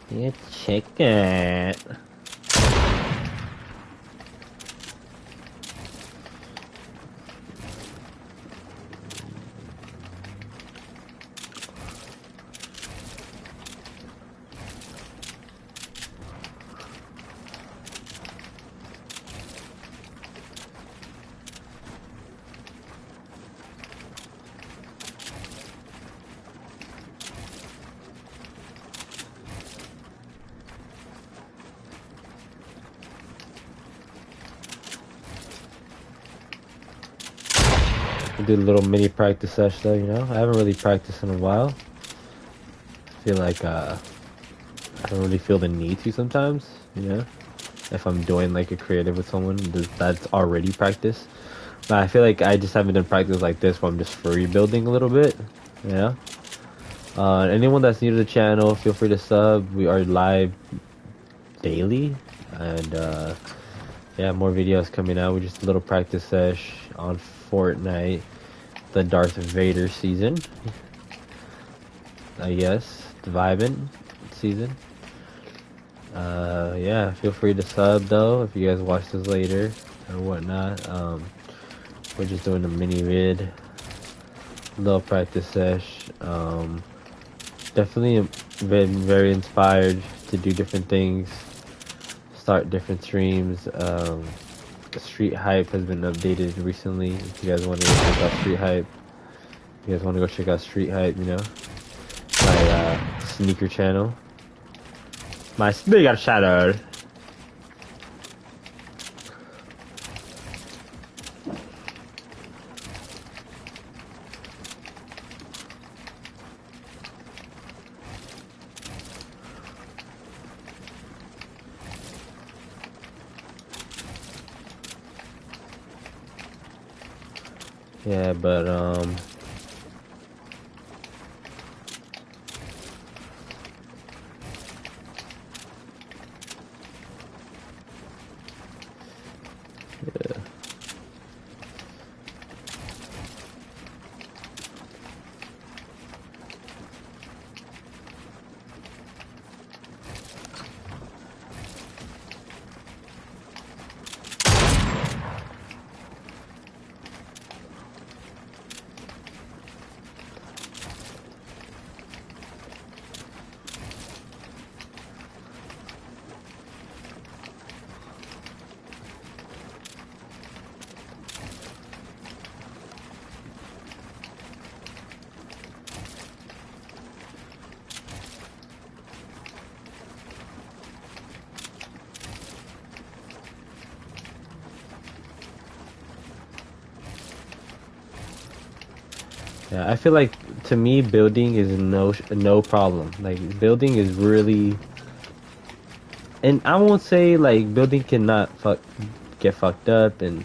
You check it. Do a little mini practice session though, you know? I haven't really practiced in a while. I feel like I don't really feel the need to sometimes, you know? If I'm doing like a creative with someone that's already practice. But I feel like I just haven't done practice like this where I'm just free building a little bit, you know? Anyone that's new to the channel, feel free to sub. We are live daily, and yeah, more videos coming out. We just a little practice sesh on Fortnite, the Darth Vader season, I guess, the vibing season. Yeah, feel free to sub though if you guys watch this later or whatnot. We're just doing a mini vid, little practice sesh. Definitely been very inspired to do different things, start different streams. Street Hype has been updated recently. If you guys want to go check out Street Hype, you guys want to go check out Street Hype, you know, my sneaker channel, my sneaker channel. Yeah, but yeah. Yeah, I feel like to me building is no problem. Like building is really, and I won't say like building cannot get fucked up, and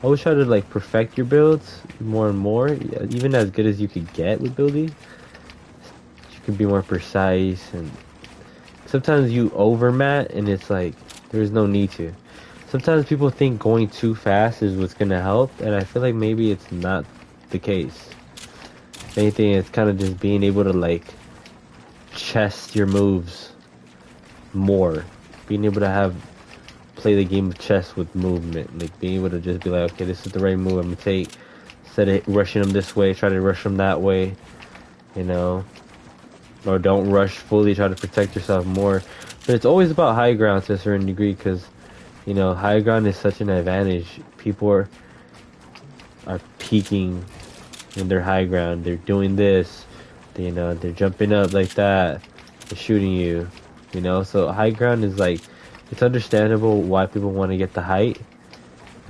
always try to like perfect your builds more and more, yeah, even as good as you could get with building. You could be more precise, and sometimes you overmat and it's like there's no need to. Sometimes people think going too fast is what's gonna help, and I feel like maybe it's not the case. If anything, it's kind of just being able to like chess your moves more, being able to play the game of chess with movement, like being able to just be like, okay, this is the right move I'm gonna take, instead of rushing them this way, try to rush them that way, you know, or don't rush fully, try to protect yourself more. But it's always about high ground to a certain degree, because you know high ground is such an advantage. People are peaking in their high ground. They're doing this, you know, they're jumping up like that, they're shooting you, you know. So high ground is like, it's understandable why people want to get the height,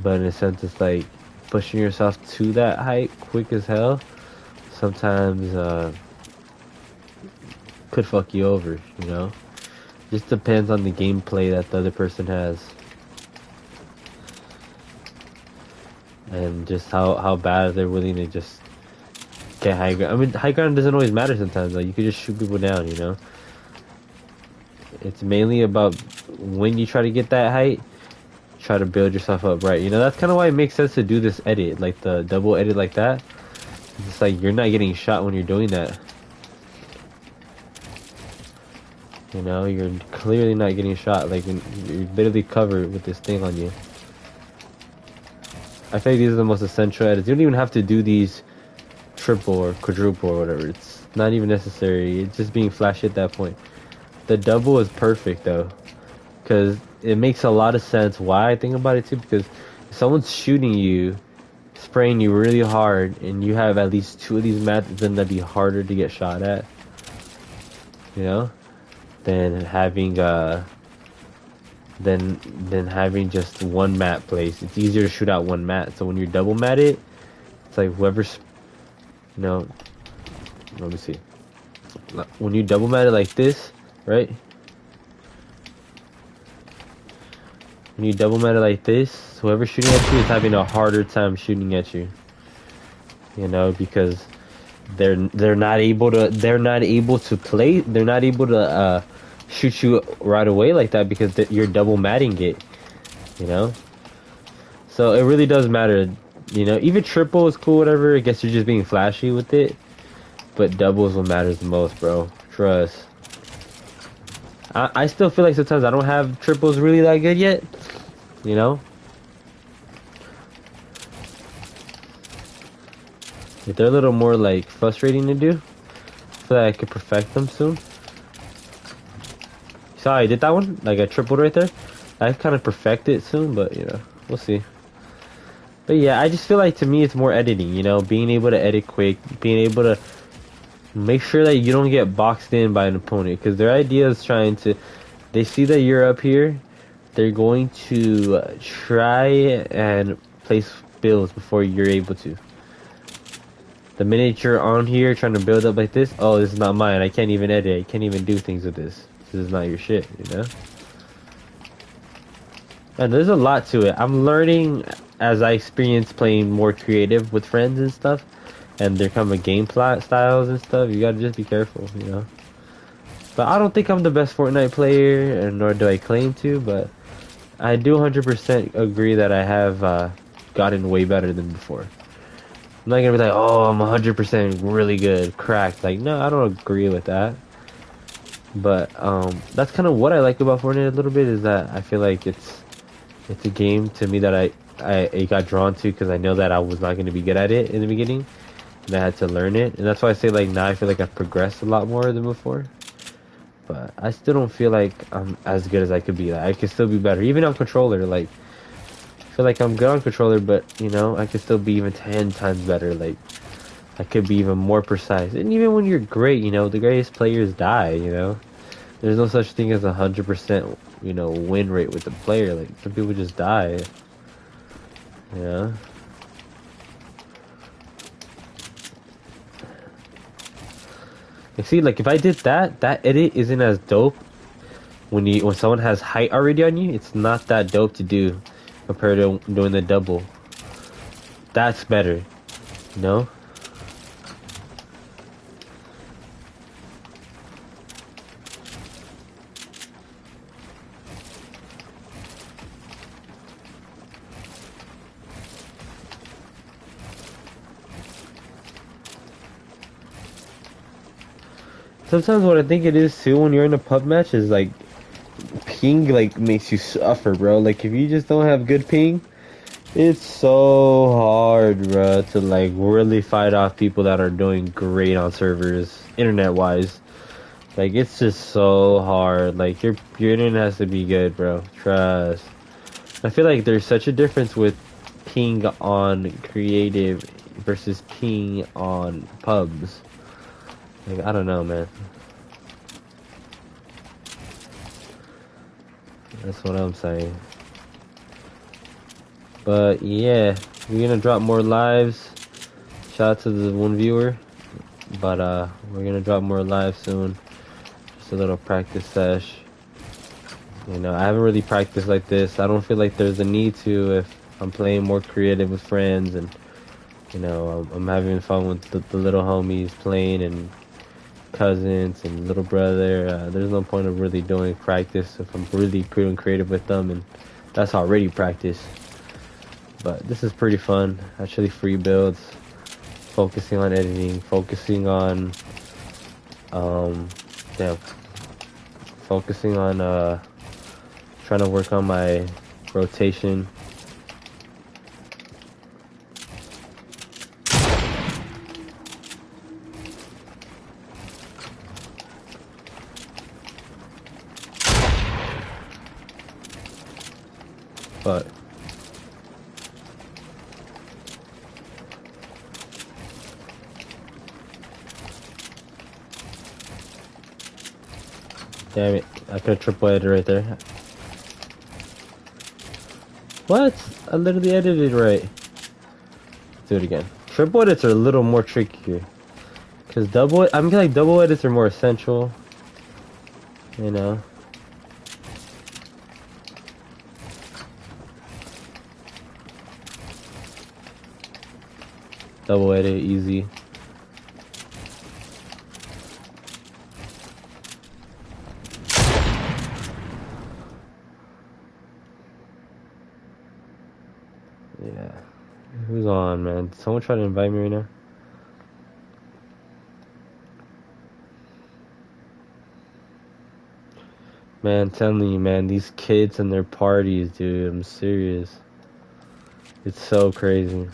but in a sense it's like pushing yourself to that height quick as hell sometimes could fuck you over, you know. Just depends on the gameplay that the other person has, and just how bad they're willing to just get high ground. I mean, high ground doesn't always matter sometimes. Like, you could just shoot people down, you know. It's mainly about when you try to get that height, try to build yourself up right. You know, that's kind of why it makes sense to do this edit, like the double edit like that. It's like you're not getting shot when you're doing that. You know, you're clearly not getting shot. Like, you're literally covered with this thing on you. I think these are the most essential edits. You don't even have to do these triple or quadruple or whatever. It's not even necessary. It's just being flashy at that point. The double is perfect though, because it makes a lot of sense. Why I think about it too, because if someone's shooting you, spraying you really hard, and you have at least 2 of these mats, then that'd be harder to get shot at. You know, than having than having just one mat placed. It's easier to shoot out one mat. So when you double mat it, it's like whoever's, you know, let me see. When you double mat it like this, right? When you double mat it like this, whoever's shooting at you is having a harder time shooting at you. You know, because they're not able to shoot you right away like that because you're double matting it. You know, so it really does matter. You know, even triple is cool, whatever. I guess you're just being flashy with it. But doubles what matters the most, bro. Trust. I still feel like sometimes I don't have triples really that good yet. You know? If they're a little more, like, frustrating to do. I feel like I could perfect them soon. Sorry, I did that one? Like, I tripled right there. I kind of perfect it soon, but, you know, we'll see. But yeah, I just feel like to me it's more editing, you know? Being able to edit quick. Being able to make sure that you don't get boxed in by an opponent, because their idea is trying to, they see that you're up here, they're going to try and place builds before you're able to. The minute you're on here trying to build up like this, oh, this is not mine, I can't even edit, I can't even do things with this. This is not your shit, you know? And there's a lot to it. I'm learning as I experience playing more creative with friends and stuff. And there come a game plot styles and stuff. You gotta just be careful, you know. But I don't think I'm the best Fortnite player, and nor do I claim to. But I do 100% agree that I have gotten way better than before. I'm not gonna be like, oh, I'm 100% really good, cracked. Like, no, I don't agree with that. But that's kind of what I like about Fortnite a little bit, is that I feel like it's a game to me that I got drawn to because I know that I was not gonna be good at it in the beginning. And I had to learn it, and that's why I say, like, now I feel like I've progressed a lot more than before. But I still don't feel like I'm as good as I could be. Like, I could still be better, even on controller. Like, I feel like I'm good on controller, but you know, I could still be even 10 times better. Like, I could be even more precise. And even when you're great, you know, the greatest players die. You know, there's no such thing as 100%, you know, win rate with the player. Like, some people just die. Yeah. You see, like, if I did that edit isn't as dope when someone has height already on you. It's not that dope to do compared to doing the double. That's better, you know? Sometimes what I think it is too when you're in a pub match is like ping like makes you suffer, bro. Like if you just don't have good ping, it's so hard, bro, to like really fight off people that are doing great on servers, internet wise. Like it's just so hard. Like your internet has to be good, bro. Trust. I feel like there's such a difference with ping on creative versus ping on pubs. Like, I don't know, man. That's what I'm saying. But yeah, we're gonna drop more lives. Shout out to the one viewer. But we're gonna drop more lives soon. Just a little practice sesh. You know, I haven't really practiced like this. I don't feel like there's a need to if I'm playing more creative with friends and you know, I'm having fun with the little homies playing and cousins and little brother. There's no point of really doing practice if I'm really doing creative with them, and that's already practice. But this is pretty fun. Actually, free builds, focusing on editing, focusing on yeah, focusing on trying to work on my rotation. But damn it, I could have triple edited right there. What? I literally edited right. Let's do it again. Triple edits are a little more trickier. Cause I mean like double edits are more essential. You know. Double edit, easy. Yeah. Who's on, man? Did someone try to invite me right now? Man, I'm telling you, man, these kids and their parties, dude, I'm serious. It's so crazy.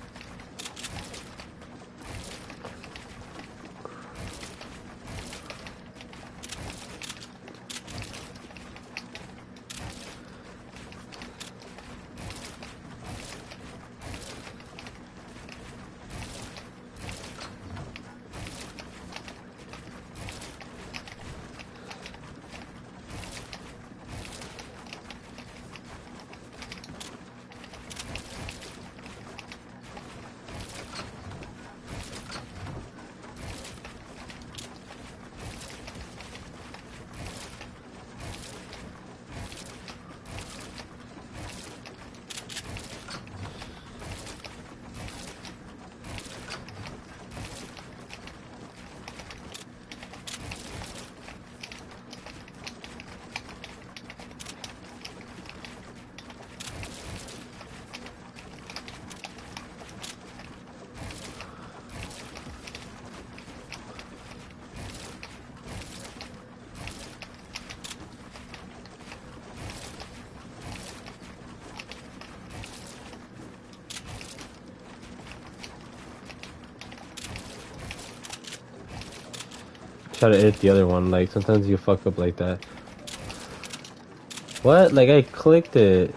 Try to edit the other one, like sometimes you fuck up like that. What? Like I clicked it.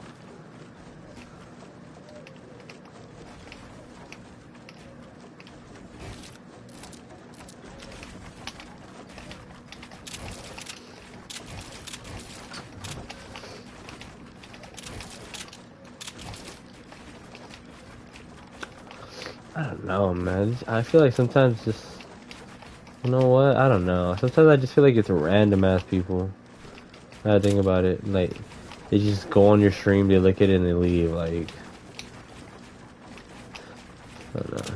I don't know, man. I feel like sometimes just, you know what? I don't know. Sometimes I just feel like it's random ass people. I think about it, like they just go on your stream, they look at it, and they leave. Like I don't know.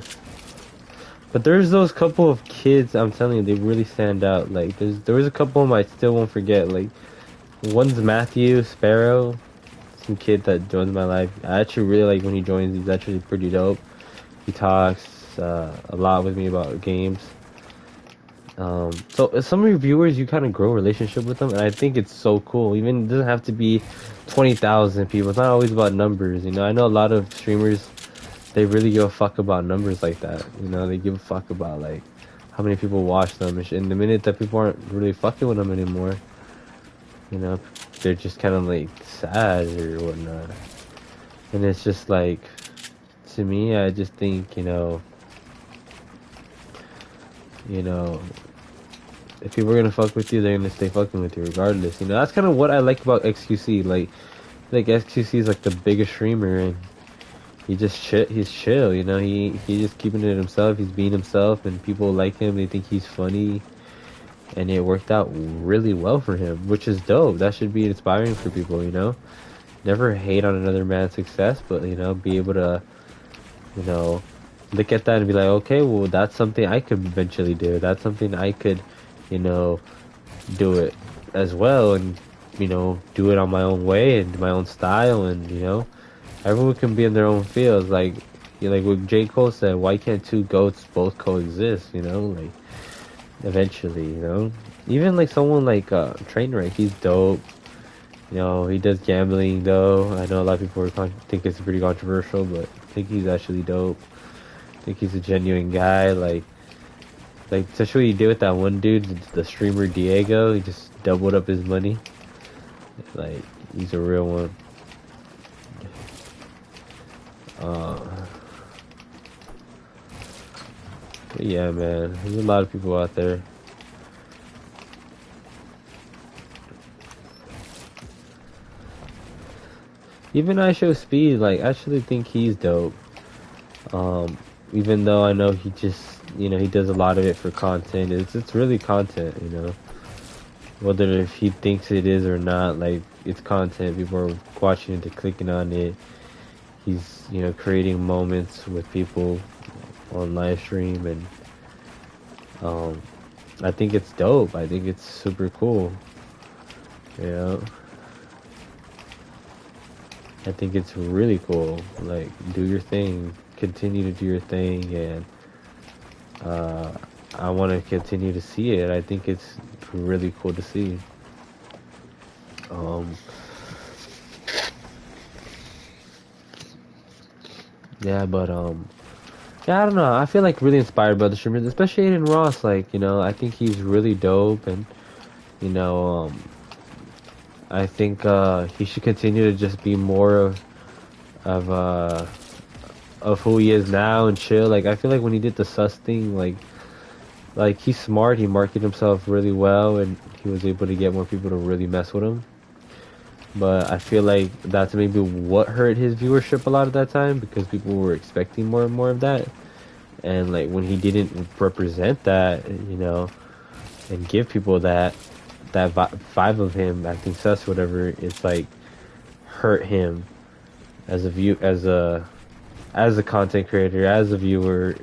But there's those couple of kids. I'm telling you, they really stand out. Like there was a couple of them I still won't forget. Like one's Matthew Sparrow, some kid that joins my life. I actually really like when he joins. He's actually pretty dope. He talks a lot with me about games. So some reviewers, you kind of grow a relationship with them, and I think it's so cool. Even it doesn't have to be 20,000 people. It's not always about numbers, you know. I know a lot of streamers, they really give a fuck about numbers like that. You know, they give a fuck about like how many people watch them, and the minute that people aren't really fucking with them anymore, you know, they're just kind of like sad or whatnot. And it's just like, to me, I just think, if people are gonna fuck with you, they're gonna stay fucking with you regardless. You know, that's kind of what I like about XQC. Like XQC is like the biggest streamer, and he's chill. You know, he's just keeping it himself. He's being himself, and people like him. They think he's funny, and it worked out really well for him, which is dope. That should be inspiring for people. You know, never hate on another man's success, but be able to, look at that and be like, okay, well, that's something I could eventually do. That's something I could, do it as well, and do it on my own way and my own style, and everyone can be in their own fields. Like what J. Cole said, why can't two goats both coexist? Like eventually, you know. Even like someone like Trainwreck, he's dope. You know, he does gambling though. I know a lot of people think it's pretty controversial, but I think he's actually dope. I think he's a genuine guy. Like especially what he did with that one dude, the streamer Diego. He just doubled up his money. Like he's a real one. Uh, but yeah, man. There's a lot of people out there. Even I Show Speed, like, I actually think he's dope. Um, Even though I know he just, you know, he does a lot of it for content. It's really content, you know. Whether if he thinks it is or not, like, it's content. People are watching it, they're clicking on it. He's, you know, creating moments with people on live stream, and um, I think it's dope. I think it's super cool. You know, I think it's really cool. Like, do your thing, continue to do your thing, and uh, I want to continue to see it. I think it's really cool to see. Um, yeah, but yeah, I don't know. I feel like really inspired by the streamers, especially Aiden Ross. Like, you know, I think he's really dope, and you know, I think he should continue to just be more of uh of who he is now and chill. Like, I feel like when he did the sus thing, like he's smart. He marketed himself really well, and he was able to get more people to really mess with him. But I feel like that's maybe what hurt his viewership a lot of that time, because people were expecting more and more of that. And like when he didn't represent that, you know, and give people that vibe of him acting sus, whatever, it's like hurt him as a as a content creator, as a viewer,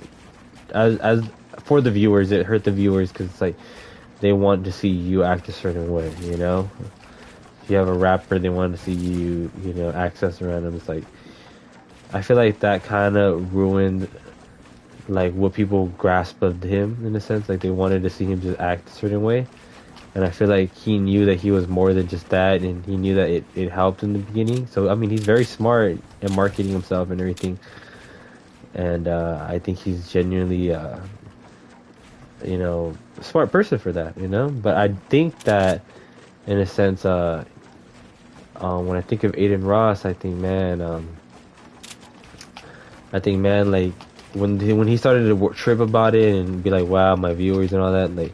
as for the viewers. It hurt the viewers because it's like they want to see you act a certain way, you know. If you have a rapper, they want to see you, you know, access around them. It's like I feel like that kind of ruined like what people grasped of him in a sense. Like they wanted to see him just act a certain way, and I feel like he knew that he was more than just that, and he knew that it helped in the beginning. So I mean, he's very smart in marketing himself and everything, and I think he's genuinely you know, a smart person for that, you know. But I think that in a sense, when I think of Aiden Ross, I think, man, like when he started to trip about it and be like, "Wow, my viewers and all that," like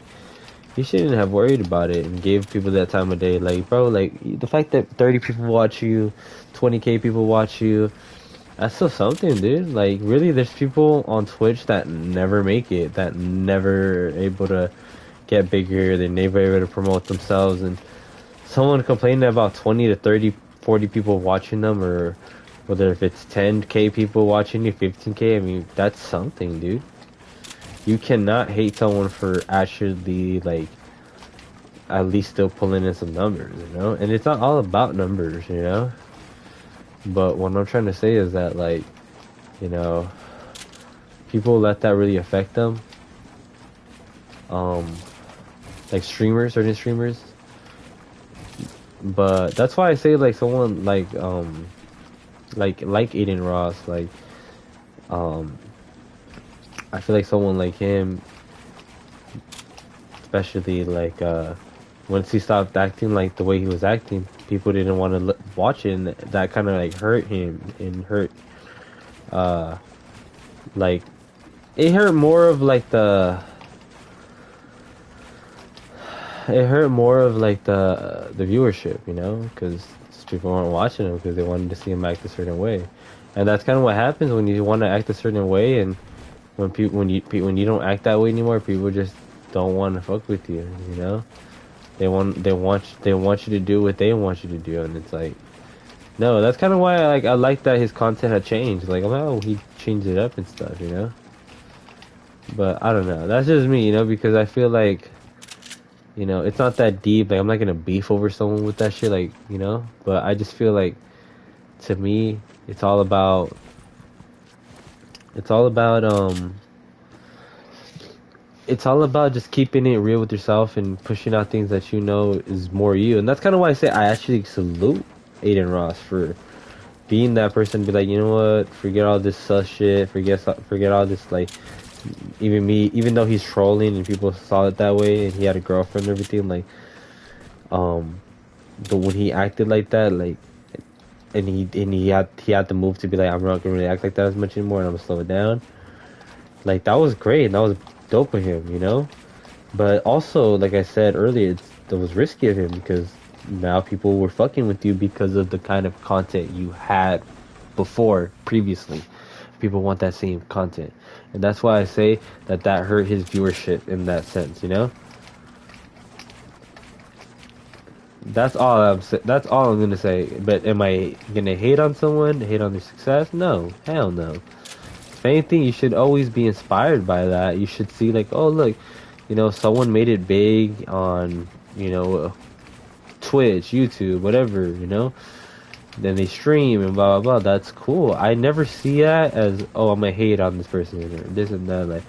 he shouldn't have worried about it and gave people that time of day. Like, bro, like the fact that 30 people watch you, 20K people watch you, that's still something, dude. Like, really, there's people on Twitch that never make it, that never able to get bigger, they never able to promote themselves, and someone complaining about 20 to 30, 40 people watching them, or whether if it's 10K people watching you, 15K, I mean, that's something, dude. You cannot hate someone for actually, like, at least still pulling in some numbers, you know? And it's not all about numbers, you know? But what I'm trying to say is that, like, you know, people let that really affect them. Um, like streamers, certain streamers. But that's why I say, like, someone like Aiden Ross, like, um, I feel like someone like him, especially like once he stopped acting like the way he was acting, people didn't want to watch it, and that kind of like hurt him and hurt uh like it hurt more of like it hurt more of like the viewership, you know, because people weren't watching him because they wanted to see him act a certain way, and that's kind of what happens when you want to act a certain way, and when you don't act that way anymore, people just don't want to fuck with you, you know. They want you to do what they want you to do, and it's like, no, that's kind of why I like that his content had changed. Like, oh, he changed it up and stuff, you know. But I don't know. That's just me, you know, because I feel like, you know, it's not that deep. Like, I'm not gonna beef over someone with that shit, like, you know. But I just feel like, to me, it's all about it's all about just keeping it real with yourself and pushing out things that you know is more you. And that's kind of why I say I actually salute Aiden Ross for being that person. Be like, you know what? Forget all this sus shit. Forget all this like. Even me, even though he's trolling and people saw it that way, and he had a girlfriend and everything, like, um, but when he acted like that, like, and he had the move to be like, I'm not gonna really act like that as much anymore, and I'm gonna slow it down. Like that was great, and that was dope of him, you know. But also, like I said earlier, that was risky of him because now people were fucking with you because of the kind of content you had before previously. People want that same content, and that's why I say that hurt his viewership in that sense, you know. That's all I'm gonna say. But am I gonna hate on someone, hate on their success? No, hell no. If anything, you should always be inspired by that. You should see like, oh look, someone made it big on, Twitch, YouTube, whatever, Then they stream and blah blah blah. That's cool. I never see that as, oh, I'm gonna hate on this person or this and that. Like,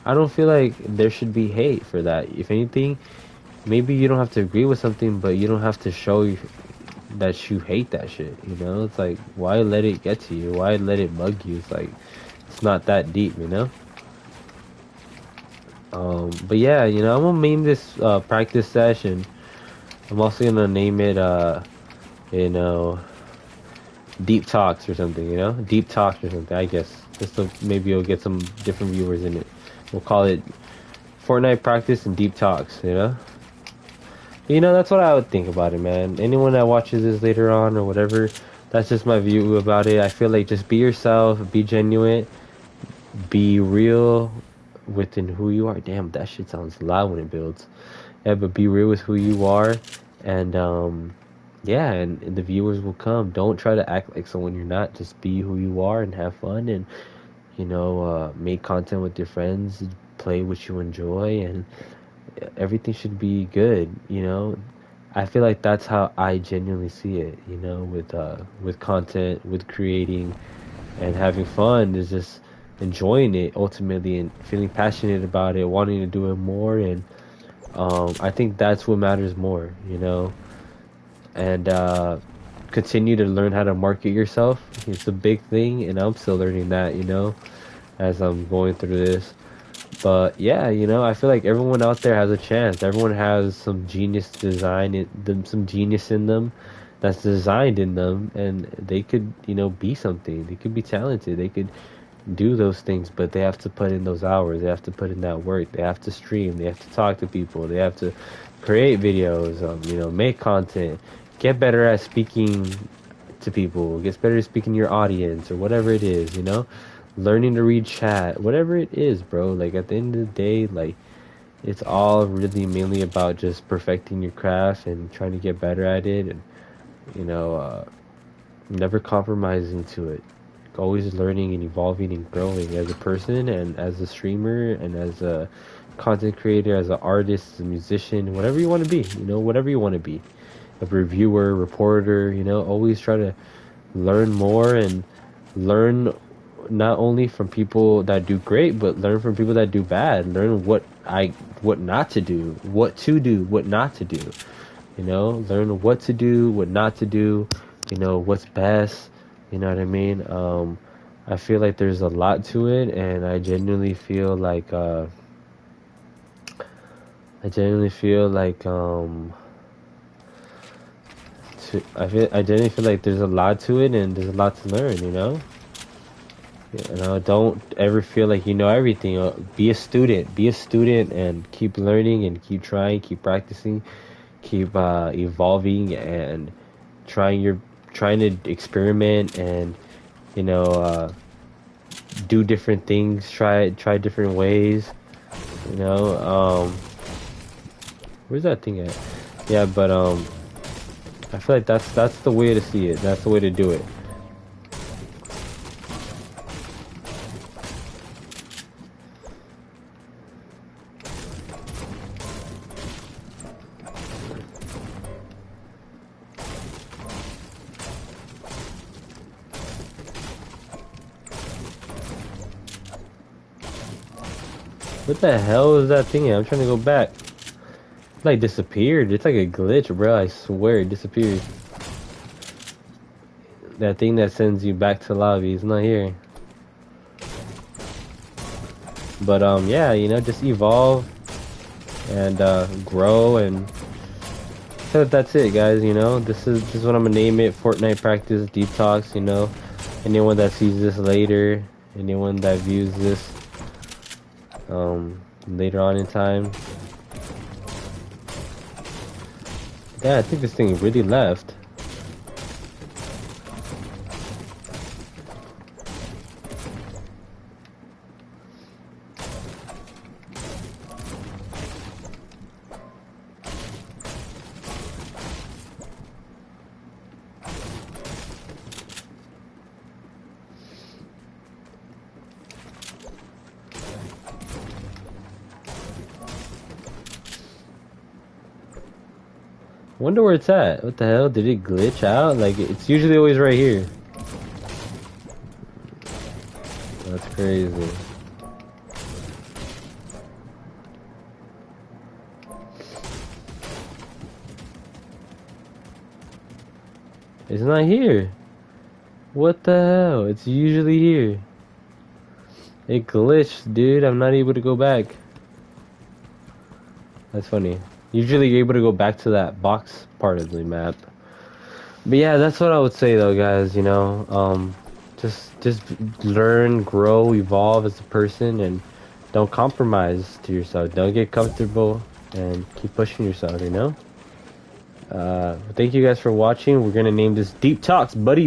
I don't feel like there should be hate for that. If anything, maybe you don't have to agree with something, but you don't have to show that you hate that shit. It's like, why let it get to you? Why let it bug you? It's like, it's not that deep. But yeah, I'm gonna name this practice session. I'm also gonna name it you know, deep talks or something. Deep talks or something. I guess just so maybe you'll get some different viewers in it. We'll call it Fortnite practice and deep talks. That's what I would think about it, man. Anyone that watches this later on or whatever, that's just my view about it. I feel like just be yourself, be genuine, be real within who you are. Damn, that shit sounds loud when it builds. Yeah, but be real with who you are, and yeah, and the viewers will come. Don't try to act like someone you're not. Just be who you are and have fun, and make content with your friends, play what you enjoy, and everything should be good. I feel like that's how I genuinely see it. With content, with creating, and having fun is just enjoying it ultimately and feeling passionate about it, wanting to do it more, and I think that's what matters more. And continue to learn how to market yourself. It's a big thing, and I'm still learning that. As I'm going through this. But yeah, I feel like everyone out there has a chance. Everyone has some genius design in them, some genius in them that's designed in them, and they could, be something. They could be talented. They could do those things, but they have to put in those hours. They have to put in that work. They have to stream. They have to talk to people. They have to create videos, make content, get better at speaking to people, get better at speaking to your audience or whatever it is, learning to read chat, whatever it is, bro. Like at the end of the day, like it's all really mainly about just perfecting your craft and trying to get better at it, and you know, uh, never compromising to it. Always learning and evolving and growing as a person and as a streamer and as a content creator, as an artist, as a musician, whatever you want to be. Whatever you want to be, a reviewer, reporter. Always try to learn more and learn not only from people that do great, but learn from people that do bad. Learn what not to do, what to do, what not to do. Learn what to do, what not to do. What's best. You know what I mean? I feel like there's a lot to it, and I genuinely feel like I genuinely feel like there's a lot to it, and there's a lot to learn. Don't ever feel like you know everything. Be a student. Be a student and keep learning and keep trying, keep practicing, keep evolving and trying to experiment and do different things. Try different ways. Where's that thing at? Yeah, but I feel like that's the way to see it. That's the way to do it. What the hell is that thing? I'm trying to go back. It like disappeared. It's like a glitch, bro. I swear it disappeared. That thing that sends you back to lobby is not here. But yeah, you know, just evolve and grow, and so that's it, guys. You know, this is what I'm gonna name it: Fortnite practice detox. You know, anyone that sees this later, anyone that views this later on in time. Yeah, I think this thing really left. Wonder where it's at. What the hell? Did it glitch out? Like, it's usually always right here. That's crazy. It's not here. What the hell? It's usually here. It glitched, dude. I'm not able to go back. That's funny. Usually you're able to go back to that box part of the map. But yeah, that's what I would say though, guys, you know. Just learn, grow, evolve as a person, and don't compromise to yourself. Don't get comfortable and keep pushing yourself, you know? Thank you guys for watching. We're gonna name this Deep Talks, buddy.